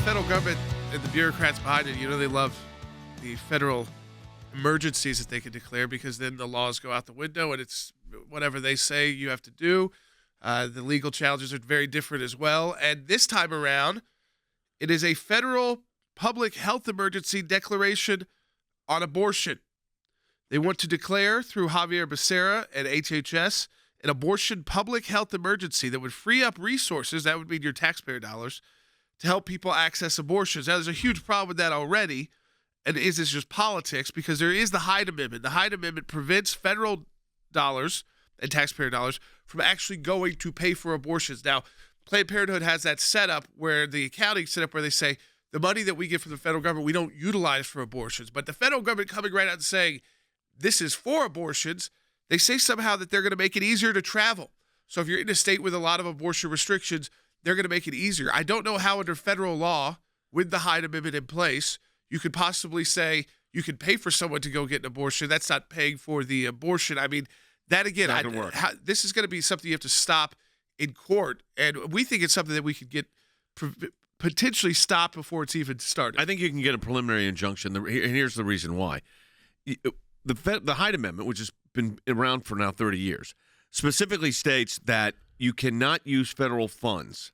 federal government and the bureaucrats behind it, they love the federal emergencies that they can declare because then the laws go out the window and it's whatever they say you have to do. The legal challenges are very different as well. And this time around, it is a federal public health emergency declaration on abortion. They want to declare through Xavier Becerra and HHS an abortion public health emergency that would free up resources, that would mean your taxpayer dollars, to help people access abortions. Now, there's a huge problem with that already, and is this just politics? Because there is the Hyde Amendment. The Hyde Amendment prevents federal dollars and taxpayer dollars from actually going to pay for abortions. Now, Planned Parenthood has that setup where the accounting setup where they say the money that we get from the federal government we don't utilize for abortions. But the federal government coming right out and saying this is for abortions, they say somehow that they're going to make it easier to travel. So if you're in a state with a lot of abortion restrictions, they're going to make it easier. I don't know how under federal law, with the Hyde Amendment in place, you could possibly say you could pay for someone to go get an abortion. That's not paying for the abortion. I mean, that again, this is going to be something you have to stop in court. And we think it's something that we could get potentially stopped before it's even started. I think you can get a preliminary injunction. And here's the reason why. The Hyde Amendment, which has been around for now 30 years, specifically states that you cannot use federal funds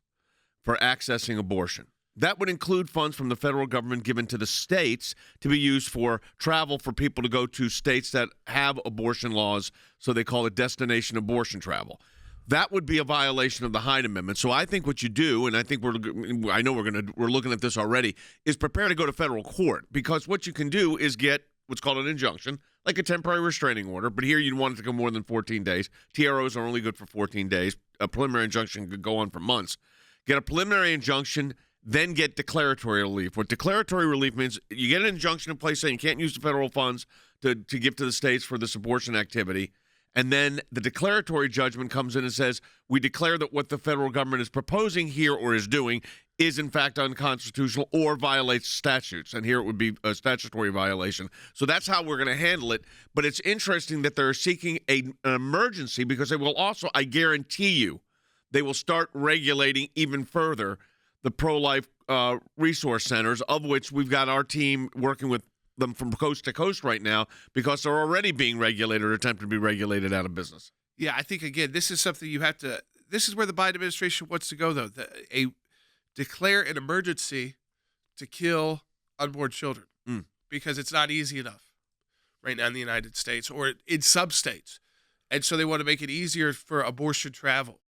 for accessing abortion. That would include funds from the federal government given to the states to be used for travel for people to go to states that have abortion laws, so they call it destination abortion travel. That would be a violation of the Hyde Amendment. So I think what you do, and I think we're looking at this already, is prepare to go to federal court, because what you can do is get what's called an injunction, like a temporary restraining order, but here you'd want it to go more than 14 days. TROs are only good for 14 days. A preliminary injunction could go on for months. Get a preliminary injunction, then get declaratory relief. What declaratory relief means, you get an injunction in place saying you can't use the federal funds to give to the states for this abortion activity, and then the declaratory judgment comes in and says, we declare that what the federal government is proposing here or is doing is in fact unconstitutional or violates statutes. And here it would be a statutory violation. So that's how we're going to handle it. But it's interesting that they're seeking an emergency, because they will also, I guarantee you, they will start regulating even further the pro-life resource centers, of which we've got our team working with them from coast to coast right now, because they're already being regulated or attempting to be regulated out of business. Yeah, I think, again, this is something you have to – this is where the Biden administration wants to go, though. Declare an emergency to kill unborn children because it's not easy enough right now in the United States or in some states. And so they want to make it easier for abortion travel.